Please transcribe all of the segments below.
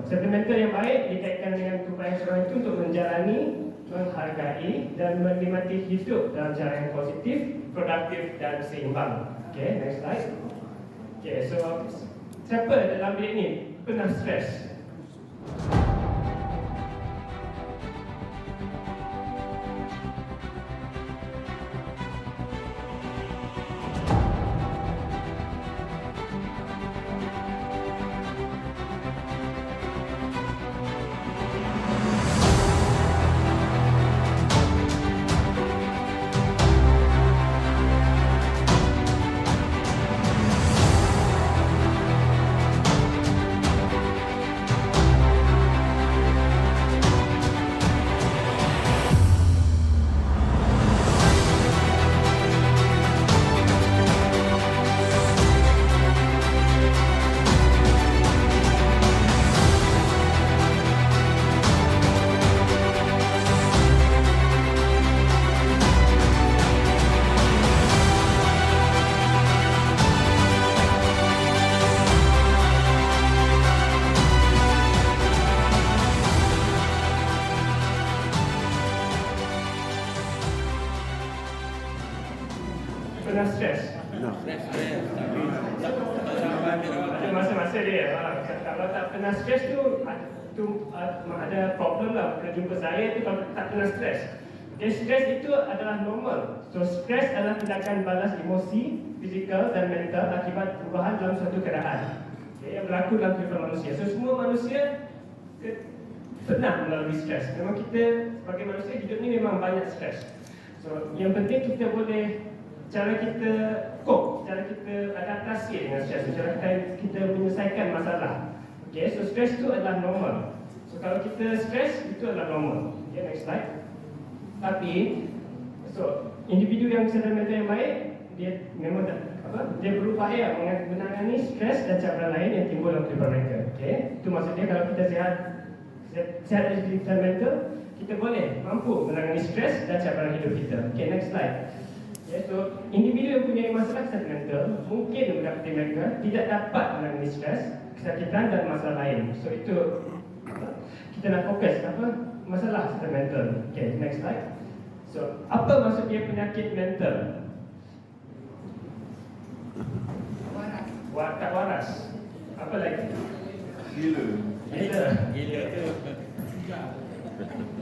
sentimental yang baik dikaitkan dengan keupayaan seorang itu untuk menjalani, menghargai dan menikmati hidup dalam cara yang positif, produktif dan seimbang. Okay, next slide. Okay, so siapa dalam bilik ni pernah stres? Pernah stres? No. Ada masa-masa dia. Kalau tak pernah stres tu ada problem lah. Pernah jumpa saya tu kalau tak pernah stres. Okay, stres itu adalah normal. So stres adalah tindakan balas emosi, fizikal dan mental akibat perubahan dalam suatu keadaan, okay, yang berlaku dalam kehidupan manusia. So semua manusia pernah melalui stres. Memang kita sebagai manusia hidup ni memang banyak stres. So yang penting kita boleh cara kita cope, cara kita adaptasi dengan stres, cara kita menyelesaikan masalah. Okay, so stres itu adalah normal. So kalau kita stres itu adalah normal. Okay, next slide. Tapi, so individu yang sentimental yang baik, dia memang dia berupaya menangani stres dan cabaran lain yang timbul dalam kehidupan mereka. Okay, itu maksudnya kalau kita sihat dari segi sentimental, kita boleh mampu menangani stres dan cabaran hidup kita. Okay, next slide. Okay, so individu yang punya masalah sentimental mungkin mendapati mereka tidak dapat menangani stres, kesakitan dan masalah lain. So itu kita nak fokus masalah sentimental. Okay, next slide. So apa maksud dia penyakit mental? Tak waras. Apa lagi? Gila.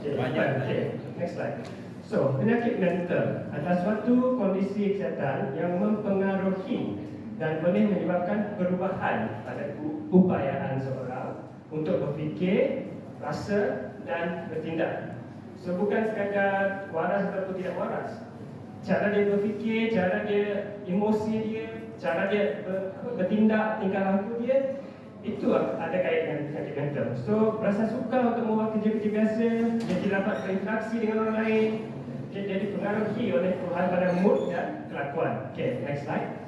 Okay, banyak. Okay, next slide. So, penyakit mental adalah suatu kondisi kesihatan yang mempengaruhi dan boleh menyebabkan perubahan pada upayaan seorang untuk berfikir, rasa dan bertindak. So, bukan sekadar waras ataupun tidak waras. Cara dia berfikir, cara dia, emosi dia, cara dia bertindak, tingkah laku dia, itu ada kait dengan penyakit mental. So, rasa suka untuk membuat kerja-kerja biasa, dia tidak dapat berinteraksi dengan orang lain, dia jadi dipengaruhi oleh perubahan pada mood dan kelakuan. Okay, next slide.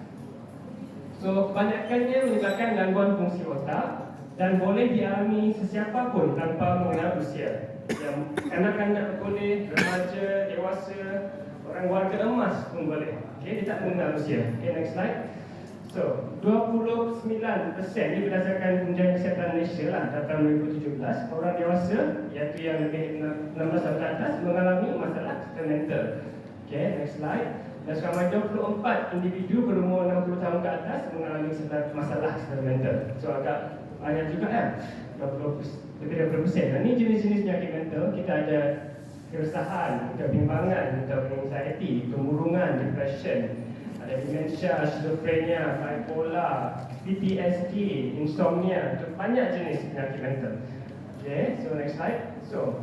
So, kebanyakannya menyebabkan gangguan fungsi otak dan boleh dialami sesiapa pun tanpa mengenal usia. Yang kanak-kanak boleh, remaja, dewasa, orang warga emas pun boleh. Okay, dia tak mengenal usia. Okay, next slide. So, 29% ini berdasarkan Penjagaan Kesihatan Malaysia lah, tahun 2017, orang dewasa, iaitu yang lebih 16 tahun ke atas, mengalami masalah mental. Okay, next slide. Dan seramai 24 individu berumur 60 tahun ke atas mengalami masalah mental. So, agak banyak juga kan, 20%, lebih dari 20%. Dan ini jenis-jenis penyakit mental. Kita ada keresahan, kebimbangan, anxiety, kemurungan, depression, ada dementia, schizophrenia, bipolar, PTSD, insomnia, banyak jenis penyakit mental. Okay, so next slide. So,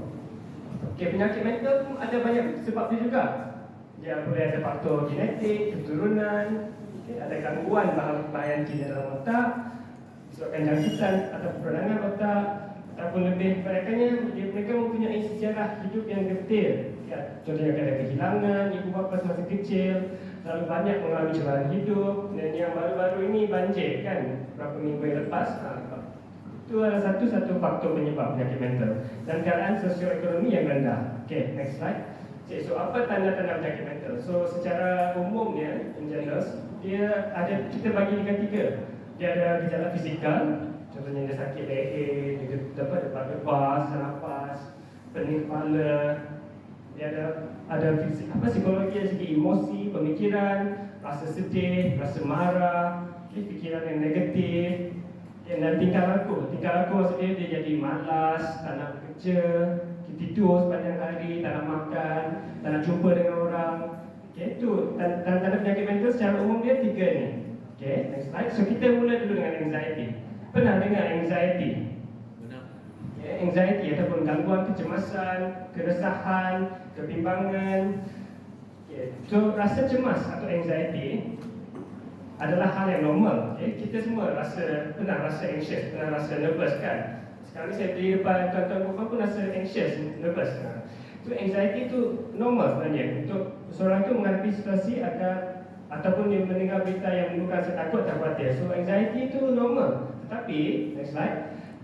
okay, penyakit mental pun ada banyak sebab dia juga. Dia boleh ada faktor genetik, keturunan, okay, ada gangguan bahagian jinak dalam otak, disebabkan jangkitan atau peradangan otak, ataupun lebih kebanyakannya mereka mempunyai sejarah hidup yang detail. Ya, contohnya ada kehilangan ibu bapa semasa kecil, terlalu banyak mengalami cabaran hidup, dan yang baru-baru ini banjir kan, beberapa minggu yang lepas. Itu adalah satu faktor penyebab penyakit mental dan keadaan sosioekonomi yang rendah. Okay, next slide. Okay, so apa tanda-tanda penyakit mental? So secara umumnya, in general, dia ada, kita bagi dengan tiga. Dia ada gejala fizikal, contohnya dia sakit leher, dia lebah, sesak nafas, pening kepala, dia ada psikologi dari segi emosi, pemikiran, rasa sedih, rasa marah, fikiran yang negatif, dan tingkah laku. Tingkah laku maksudnya dia jadi malas, tak nak bekerja, tidur sepanjang hari, tak nak makan, tak nak jumpa dengan orang. Itu tanda penyakit mental secara umum dia 3 ni. Next slide. So kita mula dulu dengan anxiety. Pernah dengar anxiety? Benar. Anxiety ataupun gangguan kecemasan, keresahan, kebimbangan. So rasa cemas atau anxiety adalah hal yang normal. Kita semua pernah rasa anxious, pernah rasa nervous kan? Sekarang ni saya berdiri depan tuan-tuan perempuan pun rasa anxious, nervous. So anxiety itu normal sebenarnya untuk seorang itu menghadapi situasi ataupun dia mendengar berita yang menimbulkan rasa takut tak khawatir. So anxiety itu normal. Tetapi next slide,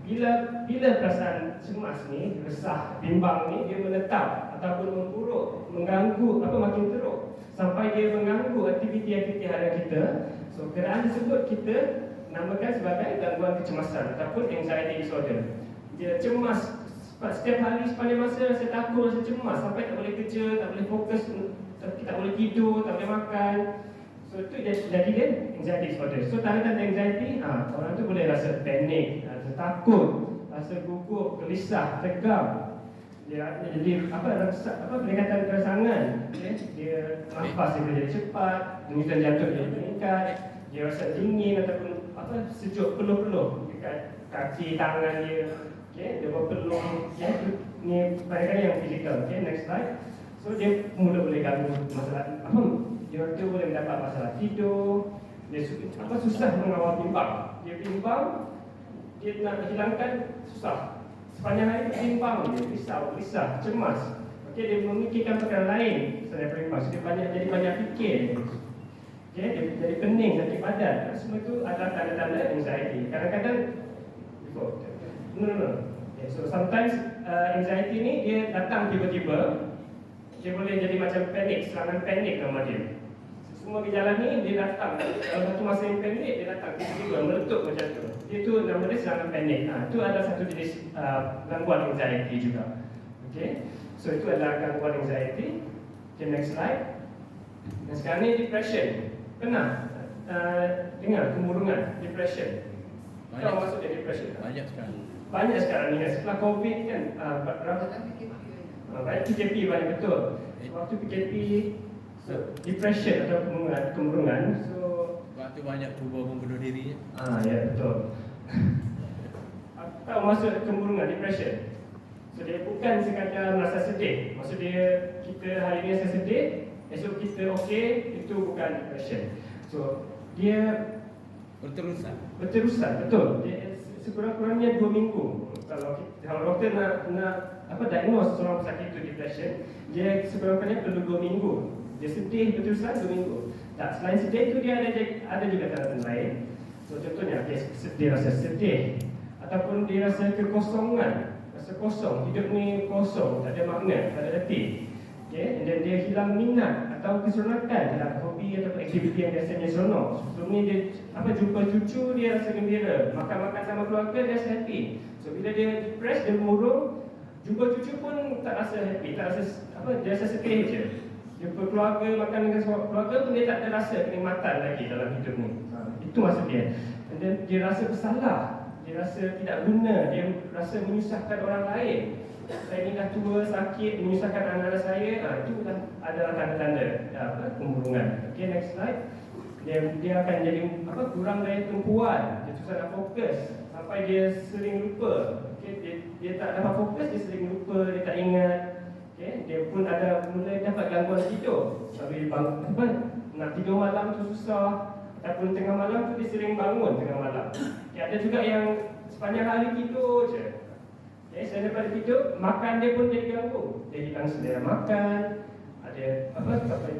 bila perasaan cemas ni, resah, bimbang ni dia menetap ataupun memburuk, mengganggu makin teruk sampai dia mengganggu aktiviti-aktiviti harian kita. So keadaan tersebut kita namakan sebagai gangguan kecemasan ataupun anxiety disorder. Dia cemas setiap hari sepanjang masa, rasa takut, rasa cemas sampai tak boleh kerja, tak boleh fokus, tak boleh tidur, tak boleh makan. So itu jadi dia anxiety disorder. So tanda-tanda anxiety, orang tu boleh rasa panik, rasa takut, rasa gugup, gelisah, tegang. Dia jadi peningkatan kerangsangan. Dia nafas dia boleh jadi cepat, denyutan jantung dia meningkat, dia rasa dingin ataupun sejuk, peluh-peluh dekat kaki, tangan dia. Dia berpeluh. Ni banyak yang fizikal. Next slide. So dia mula boleh ganggu masalah dia boleh mendapat masalah tidur. Dia susah mengawal bimbang. Dia bimbang, dia nak hilangkan susah. Sepanjang hari bimbang dia, risau, gelisah, cemas. Dia memikirkan perkara lain selain bimbang. So dia jadi banyak fikir. Dia jadi pening, sakit badan. Semua itu adalah tanda-tanda anxiety. Kadang-kadang no. So sometimes anxiety ni dia datang tiba-tiba. Dia boleh jadi macam panik, serangan panik nama dia. Semua gejala ni dia datang dalam satu masa yang pendek, dia datang tiba-tiba meletup macam tu. Itu nama dia serangan panik. Itu adalah satu jenis gangguan anxiety juga. So itu adalah gangguan anxiety. Next slide. Dan sekarang ni depression. Pernah dengar kemurungan, depression? Tahu maksudnya depression? Banyak sekarang ni. Setelah COVID kan, banyak PKP banyak betul. Waktu PKP, depression atau kemurungan. So waktu banyak cuba membunuh diri. Ya betul. Tahu maksud kemurungan, depression? So dia bukan sekadar merasa sedih. Maksud dia kita hari ni rasa sedih, esok kita okey, itu bukan depression. So dia berterusan, betul. Dia sekurang-kurangnya 2 minggu. Kalau doktor nak diagnose seorang pesakit itu depression, dia sekurang-kurangnya perlu 2 minggu. Dia sedih berterusan 2 minggu. Selain sedih itu dia ada juga tanda-tanda lain. So contohnya dia rasa sedih ataupun dia rasa kekosongan, rasa kosong, hidup ni kosong, tak ada makna, tak ada erti. Dan dia hilang minat atau keseronokan dalam hobi atau aktiviti yang biasanya seronok. Sebelum ni dia jumpa cucu dia rasa gembira, makan-makan sama keluarga dia rasa happy. So bila dia depressed, dia murung, jumpa cucu pun tak rasa happy, tak rasa dia rasa sedih je. Jumpa keluarga, makan dengan keluarga pun dia tak ada rasa kenikmatan lagi dalam hidup ni. Itu maksud dia. Dan dia rasa bersalah, dia rasa tidak guna, dia rasa menyusahkan orang lain. Saya ni dah tua, sakit, menyusahkan anak-anak saya. Itu adalah tanda-tanda kemurungan. Next slide. Dia akan jadi kurang daya tempuan, dia susah nak fokus sampai dia sering lupa. Dia tak dapat fokus, dia sering lupa, dia tak ingat. Dia pun mulai dapat gangguan tidur. Sampai nak tidur malam tu susah, ataupun tengah malam tu dia sering bangun tengah malam. Ada juga yang sepanjang hari tidur je. Selain daripada tidur, makan dia pun jadi ganggu. Dia hilang selera makan, ada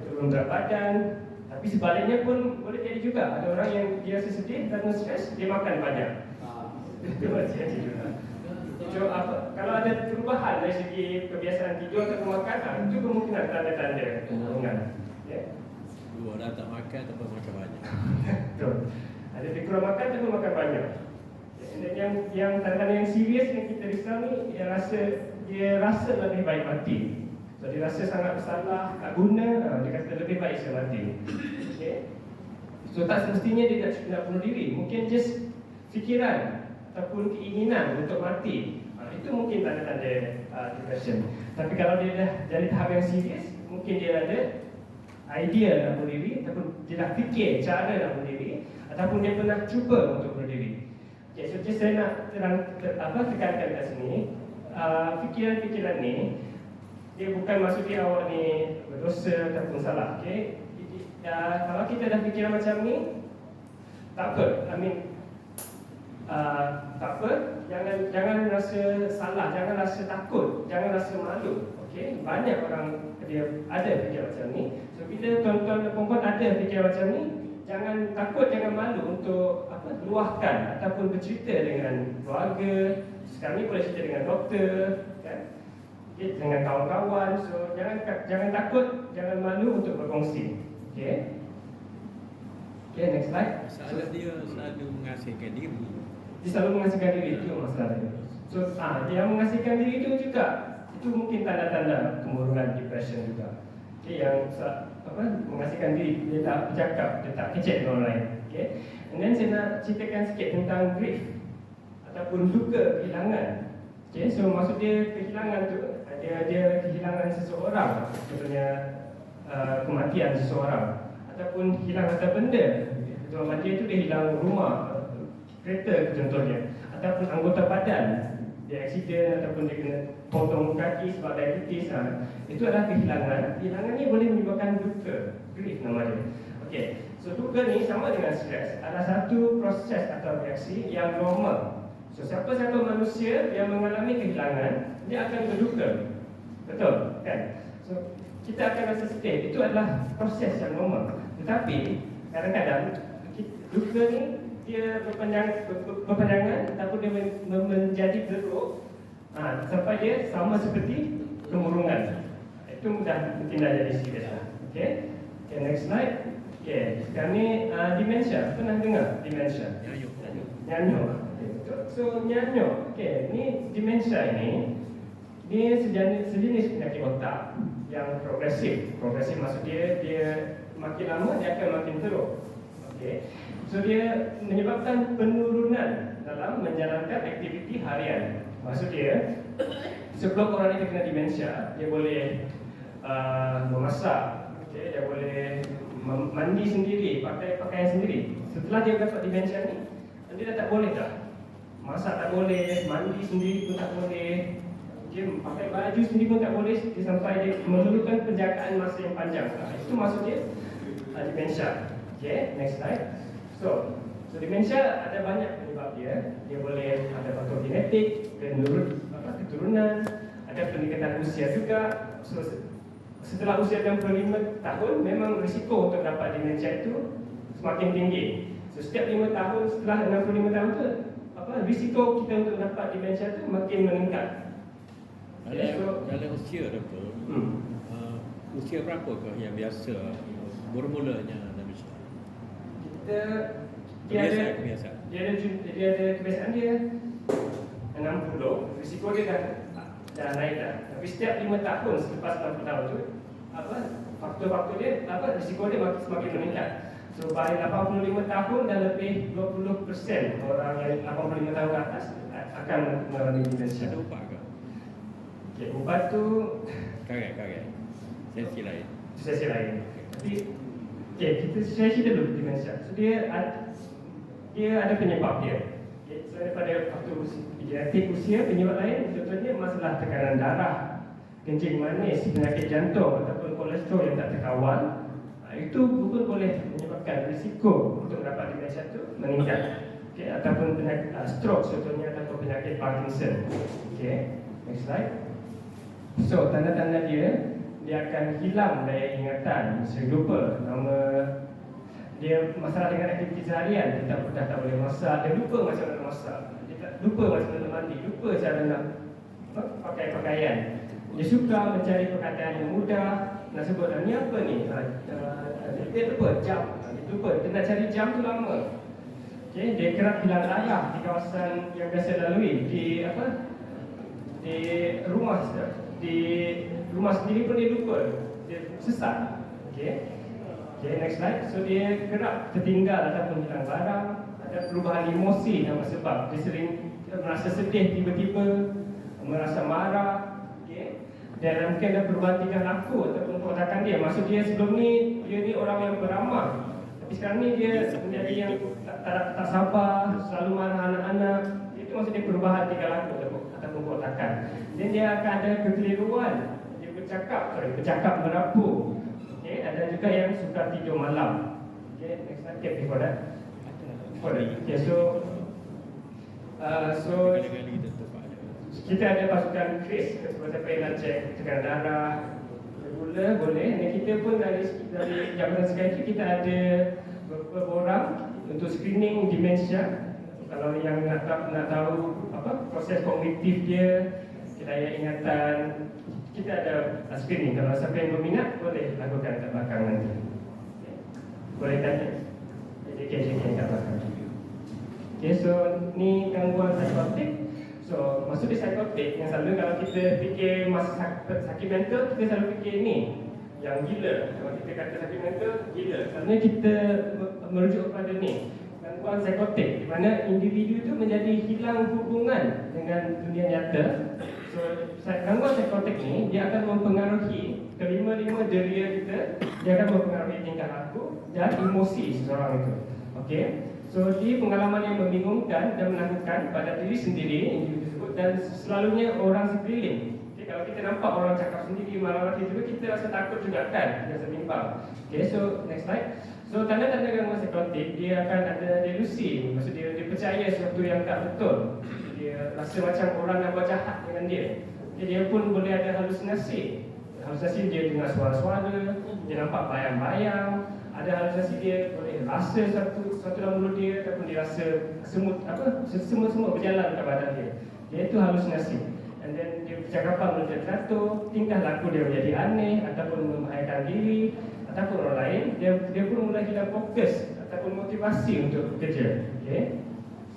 turun berat badan. Tapi sebaliknya pun boleh jadi juga. Ada orang yang dia rasa sedih kerana stres, dia makan banyak. Itu masih jadi juga. So, kalau ada perubahan dari segi kebiasaan tidur atau makan, itu kemungkinan tanda-tanda kemurungan. Dua dah tak makan ataupun makan banyak. Betul. Ada kurang makan ataupun makan banyak. Dan yang tanda-tanda yang serius yang kita sekarang ni dia rasa lebih baik mati. So dia rasa sangat bersalah, tak guna, dia kata lebih baik saya mati. Okay. So tak semestinya dia nak bunuh diri. Mungkin just fikiran ataupun keinginan untuk mati, itu mungkin tanda-tanda depression. Tapi kalau dia dah jadi tahap yang serius, mungkin dia ada idea nak bunuh diri, ataupun dia dah fikir cara nak bunuh diri, ataupun dia pernah cuba untuk bunuh diri. Okay, so just saya nak tekankan kat sini, fikiran-fikiran ni dia bukan maksud dia awak ni berdosa ataupun salah. Okay? Kalau kita dah fikiran macam ni, tak apa. Tak apa. Jangan rasa salah, jangan rasa takut, jangan rasa malu. Okay? Banyak orang dia ada fikiran macam ni. So bila tuan-tuan dan puan-puan ada fikiran macam ni, jangan takut, jangan malu untuk luahkan ataupun bercerita dengan keluarga. Sekarang ni boleh cerita dengan doktor, kan? Okay, dengan kawan-kawan. So jangan takut, jangan malu untuk berkongsi. Okay, next slide. Masalah dia selalu mengasihkan diri. Dia selalu mengasihkan diri, itu masalah dia. So dia mengasihkan diri itu juga, itu mungkin tanda-tanda kemurungan depression juga. Okay, yang mengasihkan diri, dia tak bercakap, dia tak kecek dengan orang lain. Okay, and then saya nak ceritakan sikit tentang grief ataupun duka kehilangan. Okay, so maksud dia kehilangan tu, dia kehilangan seseorang, contohnya kematian seseorang, ataupun hilang harta benda. Contoh mati itu dia hilang rumah, kereta contohnya, ataupun anggota badan, dia aksiden ataupun dia kena potong kaki sebab diabetes. Itu adalah kehilangan. Kehilangan ni boleh menyebabkan duka, grief nama dia. Okay, so duka ni sama dengan stres, adalah satu proses atau reaksi yang normal. So siapa-siapa manusia yang mengalami kehilangan, dia akan berduka. Betul kan? So kita akan rasa sedih, itu adalah proses yang normal. Tetapi kadang-kadang duka ni dia berpanjangan ataupun dia menjadi teruk sampai dia sama seperti kemurungan. Itu mungkin dah jadi serius. Okay, next slide. Okay, sekarang ni dementia. Pernah dengar dementia? Nyanyo. So nyanyo, okay, ni dementia ini, dia sejenis penyakit otak yang progresif. Progresif maksud dia makin lama dia akan makin teruk. Okay, so dia menyebabkan penurunan dalam menjalankan aktiviti harian. Maksud dia, sebelum orang itu kena dementia, dia boleh memasak, okay, dia boleh mandi sendiri, pakai pakaian sendiri. Setelah dia dapat dementia ni, dia dah tak boleh dah. Masak tak boleh, mandi sendiri pun tak boleh, dia pakai baju sendiri pun tak boleh, sampai dia memerlukan penjagaan masa yang panjang. Itu maksud dia dementia. Okay, next slide. So dementia ada banyak penyebab dia. Dia boleh ada faktor genetik, keturunan, ada peningkatan usia juga. So setelah usia 65 tahun, memang risiko untuk dapat dementia itu semakin tinggi. So setiap 5 tahun setelah 65 tahun tu, risiko kita untuk dapat dementia itu makin meningkat. Dalam usia doktor, usia berapakah yang biasa bermulanya dementia? Dia ada kebiasaan dia 60, risiko dia dah naik dah. Tapi setiap 5 tahun selepas 60 tahun tu, faktor-faktor dia, risiko dia semakin meningkat. So pada 85 tahun dan lebih 20% orang yang 85 tahun ke atas akan mengalami dementia. Ada ubat ke? Okay, ubat tu Karet. Sesi lain. Tapi kita sesi dulu dementia. So dia ada penyebab dia. Okay, so daripada faktor genetik usia, penyebab lain contohnya masalah tekanan darah, kencing manis, penyakit jantung ataupun kolesterol yang tak terkawal. Itu pun boleh menyebabkan risiko untuk dapat dementia itu meningkat. Okay, ataupun penyakit stroke contohnya, ataupun penyakit Parkinson. Okay, next slide. So tanda-tanda dia akan hilang daya ingatan, sering lupa nama dia, masalah dengan aktiviti seharian, dia tak boleh masak, dia lupa macam mana masak, dia tak lupa macam mana mandi, lupa cara nak pakai pakaian. Dia suka mencari perkataan yang mudah, nak sebut ni apa ni? Dia lupa jam, dia lupa, dia nak cari jam tu lama. Okay, dia kerap hilang arah di kawasan yang biasa lalui, di di rumah sendiri pun dia lupa, dia sesat. Okay, next slide. So dia kerap tertinggal ataupun hilang barang, ada perubahan emosi yang bersebab dia sering merasa sedih tiba-tiba, merasa marah. Okay, dan mungkin ada perubahan tingkah laku ataupun pergerakan dia. Maksud dia sebelum ni dia ni orang yang beramah, tapi sekarang ni dia menjadi yang tak sabar, selalu marah anak-anak. Itu maksudnya perubahan tingkah laku ataupun pergerakan. Dan dia akan ada kekeliruan, dia bercakap merapu. Okay, ada juga yang suka tidur malam. Okay, next slide. Okay, before that. Okay, so kita ada pasukan Chris, siapa yang nak cek tekanan darah, gula, boleh. Dan kita pun dari Jabatan Psikiatri kita ada beberapa orang untuk screening demensia. Kalau yang nak tahu apa proses kognitif dia, daya ingatan, kita ada screening. Kalau siapa yang berminat boleh lakukan kat belakang nanti. Boleh tanya. JK kat belakang. Okay, so ni gangguan psikotik. So maksud dia psikotik yang selalu kalau kita fikir masa sakit mental, kita selalu fikir ni yang gila. Kalau kita kata sakit mental, gila. Sebenarnya kita merujuk kepada ni gangguan psikotik, di mana individu itu menjadi hilang hubungan dengan dunia nyata. So gangguan psikotik ni dia akan mempengaruhi kelima-lima deria kita. Dia akan mempengaruhi tingkah laku dan emosi seseorang itu. Okey. So dia pengalaman yang membingungkan dan menakutkan pada diri sendiri individu tersebut dan selalunya orang sekeliling. Okay, kalau kita nampak orang cakap sendiri marah-marah kita rasa takut juga kan, kita rasa bimbang. Okay, so next slide. So tanda-tanda gangguan psikotik dia akan ada delusi. Maksud dia percaya sesuatu yang tak betul. Dia rasa macam orang nak buat jahat dengan dia. Okay, dia pun boleh ada halusinasi. Halusinasi dia dengar suara-suara, dia nampak bayang-bayang. Ada halusinasi dia boleh rasa satu dalam mulut dia ataupun dia rasa semut berjalan kat badan dia. Dia itu halusinasi. And then dia percakapan menjadi jatuh, tingkah laku dia menjadi aneh ataupun membahayakan diri ataupun orang lain. Dia pun mulai hilang fokus ataupun motivasi untuk bekerja. Okay.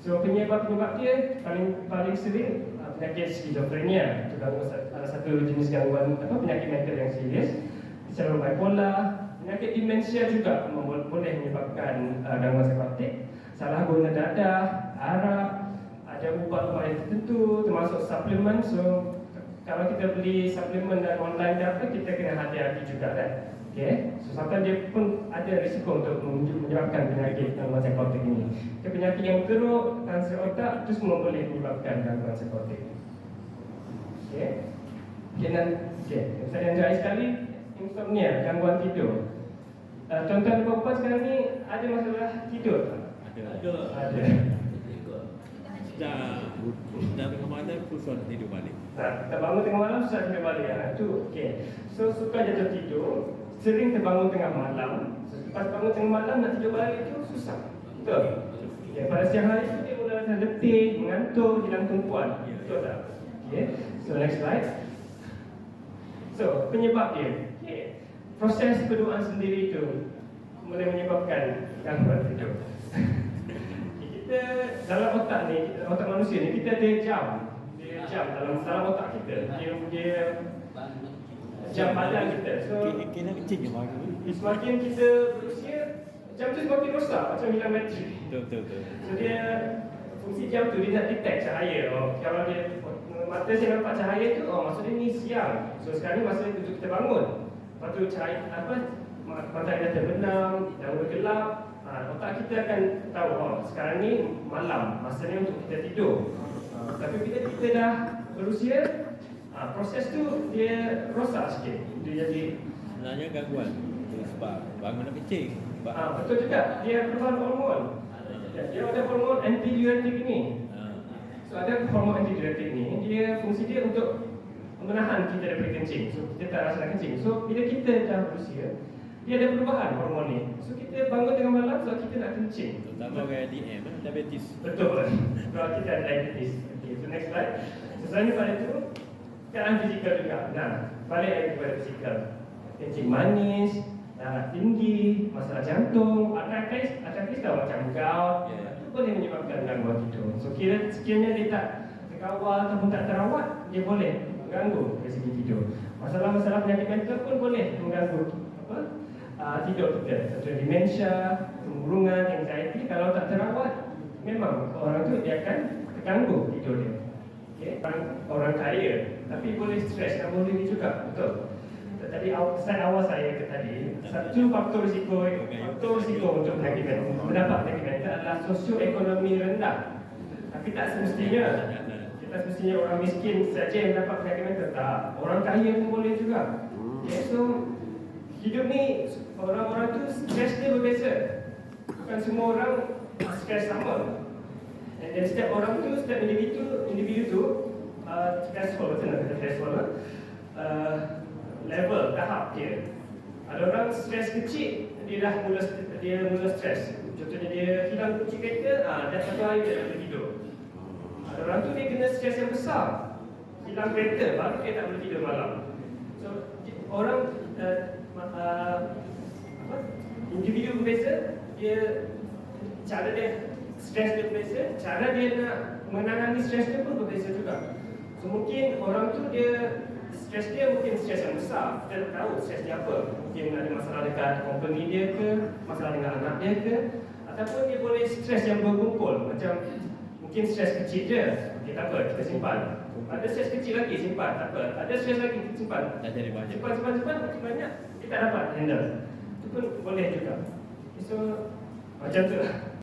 So penyebab dia paling sering penyakit skizofrenia. Itu salah satu jenis gangguan penyakit mental yang serius. Secara bipolar. Penyakit demensia juga boleh menyebabkan gangguan psikotik. Salah guna dadah, arak, ada ubat-ubat yang tertentu termasuk suplemen. So kalau kita beli suplemen dan online data, kita kena hati-hati juga kan. Okay. So sampai dia pun ada risiko untuk menyebabkan penyakit gangguan psikotik ini. Penyakit yang teruk, kanser otak itu semua boleh menyebabkan gangguan psikotik. Okay. Yang saya terakhir sekali, insomnia, gangguan tidur. Tuan-tuan dan puan sekarang ni ada masalah tidur? Ada. Dah tengah malam susah tidur balik. Kita bangun tengah malam susah tidur balik. Itu okey. So suka jatuh tidur, sering terbangun tengah malam. Lepas bangun tengah malam nak tidur balik itu susah. Betul? Okay. Pada siang hari itu dia mula rasa letih, mengantuk, hilang tumpuan. Betul tak? Okay. So next slide. So penyebab dia. Proses berdoa sendiri itu boleh menyebabkan gangguan tidur. Kita dalam otak ni, otak manusia ni kita ada jam. Dia jam dalam otak kita. Dia jam badan kita. So kena kecil je bagi. semakin kita berusia, jam tu semakin rosak macam hilang bateri. Betul. So dia fungsi jam tu dia nak detect cahaya. Kalau dia mata saya nampak cahaya tu, maksudnya ni siang. So sekarang ni masa untuk kita bangun. Lepas tu cahaya mata kita terbenam, dah gelap. Otak kita akan tahu sekarang ni malam, masanya untuk kita tidur. Tapi bila kita dah berusia, proses tu dia rosak sikit. Dia jadi Sebenarnya gangguan itu sebab bangun dah kecil. betul juga, dia perubahan hormon. Dia ada hormon antidiuretik ni. So ada hormon antidiuretik ni, dia fungsi dia untuk menahan kita daripada kencing. So kita tak rasa nak kencing. So bila kita dah berusia, dia ada perubahan hormon ni. So kita bangun tengah malam sebab kita nak kencing. Terutama orang DM, diabetes. Betul. Kalau kita ada diabetes. Okay, so next slide. Selain pada itu, keadaan fizikal juga. Nah, balik lagi kepada fizikal. Kencing manis, darah tinggi, masalah jantung, artritis tahu macam gout. Itu boleh menyebabkan gangguan tidur. So sekiranya dia tak kawal ataupun tak terawat, dia boleh mengganggu dari segi tidur. Masalah-masalah penyakit mental pun boleh mengganggu tidur kita. Contoh demensia, kemurungan, anxiety, kalau tak terawat, memang orang tu dia akan terganggu tidur dia. Okay? Orang kaya, tapi boleh stres dan boleh juga, betul. Tadi slide awal saya ke tadi, satu faktor risiko untuk penyakit mental, mendapat penyakit mental adalah sosioekonomi rendah. Tapi tak semestinya orang miskin saja yang dapat penyakit mental, tak. Orang kaya pun boleh juga. Okay, so hidup ni orang-orang tu stres dia berbeza. Bukan semua orang stres sama. Dan setiap orang tu, setiap individu tu stressful, macam mana kata stressful lah. Level, tahap dia. Ada orang stres kecil, dia mula stres. Contohnya dia hilang kunci kereta, dah satu hari dia tak boleh tidur. Ada orang tu dia kena stres yang besar, hilang kereta, baru dia tak boleh tidur malam. So orang individu berbeza, cara dia stres dia berbeza, cara dia nak menangani stres dia pun berbeza juga. So mungkin orang tu dia stres dia mungkin stres yang besar, kita tak tahu stres dia apa. Mungkin ada masalah dekat company dia ke, masalah dengan anak dia ke, ataupun dia boleh stres yang berkumpul. Macam mungkin stres kecil je, okay, tak apa, kita simpan. Ada stres kecil lagi, simpan, tak apa. Ada stres lagi, simpan. Tak jadi banyak. Simpan, makin banyak, kita dapat handle. Itu pun boleh juga. So macam tu lah.